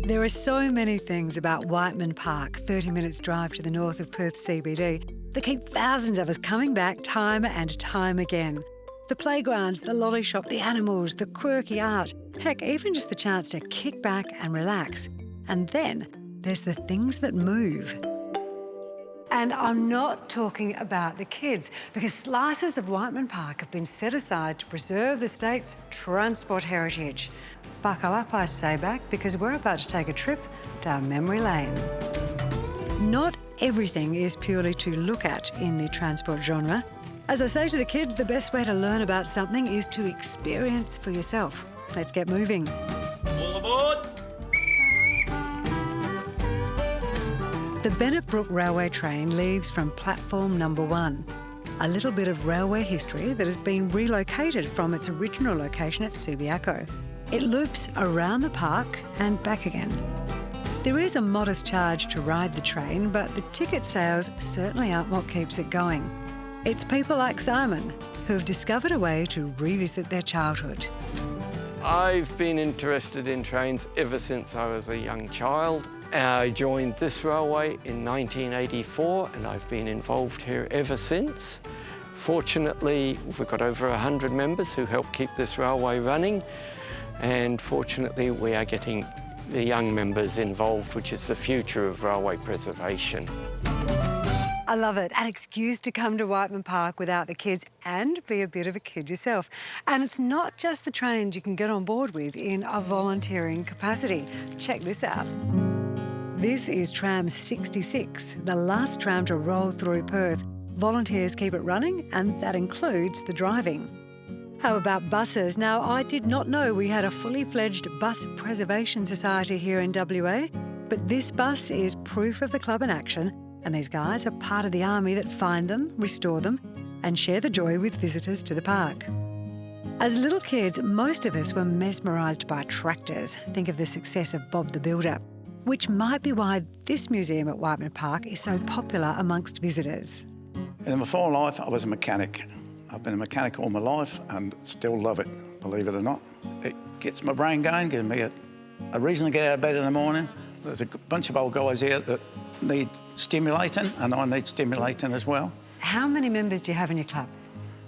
There are so many things about Whiteman Park, 30 minutes drive to the north of Perth CBD, that keep thousands of us coming back time and time again. The playgrounds, the lolly shop, the animals, the quirky art, heck, even just the chance to kick back and relax. And then there's the things that move. And I'm not talking about the kids, because slices of Whiteman Park have been set aside to preserve the state's transport heritage. Buckle up, I say back, because we're about to take a trip down memory lane. Not everything is purely to look at in the transport genre. As I say to the kids, the best way to learn about something is to experience for yourself. Let's get moving. All aboard! The Bennett Brook railway train leaves from platform number 1, a little bit of railway history that has been relocated from its original location at Subiaco. It loops around the park and back again. There is a modest charge to ride the train, but the ticket sales certainly aren't what keeps it going. It's people like Simon who have discovered a way to revisit their childhood. I've been interested in trains ever since I was a young child. I joined this railway in 1984 and I've been involved here ever since. Fortunately, we've got over 100 members who help keep this railway running, and fortunately we are getting the young members involved, which is the future of railway preservation. I love it. An excuse to come to Whiteman Park without the kids and be a bit of a kid yourself. And it's not just the trains you can get on board with in a volunteering capacity. Check this out. This is Tram 66, the last tram to roll through Perth. Volunteers keep it running, and that includes the driving. How about buses? Now, I did not know we had a fully fledged bus preservation society here in WA, but this bus is proof of the club in action, and these guys are part of the army that find them, restore them, and share the joy with visitors to the park. As little kids, most of us were mesmerised by tractors. Think of the success of Bob the Builder, which might be why this museum at Whiteman Park is so popular amongst visitors. In my full life, I was a mechanic. I've been a mechanic all my life and still love it, believe it or not. It gets my brain going, gives me a reason to get out of bed in the morning. There's a bunch of old guys here that need stimulating, and I need stimulating as well. How many members do you have in your club?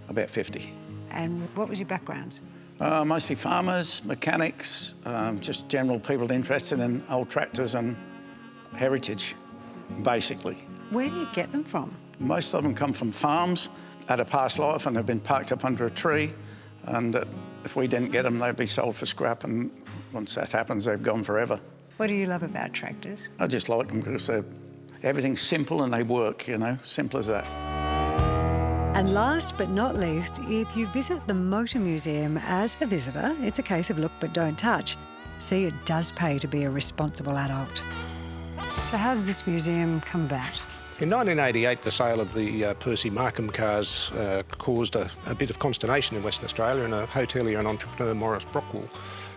About 50. And what was your backgrounds? Mostly farmers, mechanics, just general people interested in old tractors and heritage, basically. Where do you get them from? Most of them come from farms, had a past life, and they've been parked up under a tree. And if we didn't get them, they'd be sold for scrap, and once that happens, they've gone forever. What do you love about tractors? I just like them because everything's simple and they work, you know, simple as that. And last but not least, if you visit the Motor Museum as a visitor, it's a case of look but don't touch. See, it does pay to be a responsible adult. So how did this museum come about? In 1988, the sale of the Percy Markham cars caused a bit of consternation in Western Australia, and a hotelier and entrepreneur, Maurice Brockwell,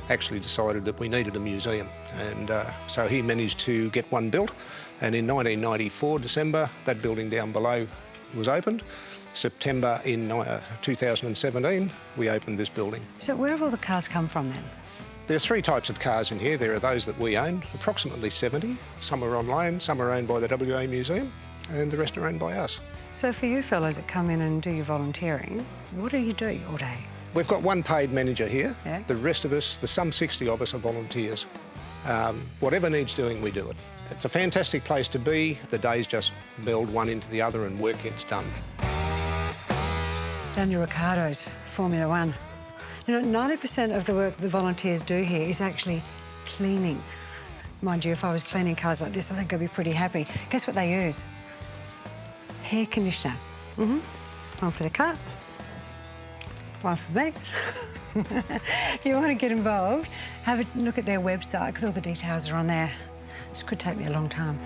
actually decided that we needed a museum. And so he managed to get one built, and in 1994, December, that building down below was opened. September in 2017, we opened this building. So where have all the cars come from then? There are 3 types of cars in here. There are those that we own, approximately 70. Some are on loan, some are owned by the WA Museum, and the rest are owned by us. So for you fellas that come in and do your volunteering, what do you do all day? We've got one paid manager here. Yeah. The rest of us, the some 60 of us, are volunteers. Whatever needs doing, we do it. It's a fantastic place to be. The days just meld one into the other and work gets done. Daniel Ricciardo's Formula One. You know, 90% of the work the volunteers do here is actually cleaning. Mind you, if I was cleaning cars like this, I think I'd be pretty happy. Guess what they use? Hair conditioner. One for the car, one for me. If you want to get involved, have a look at their website, because all the details are on there. This could take me a long time.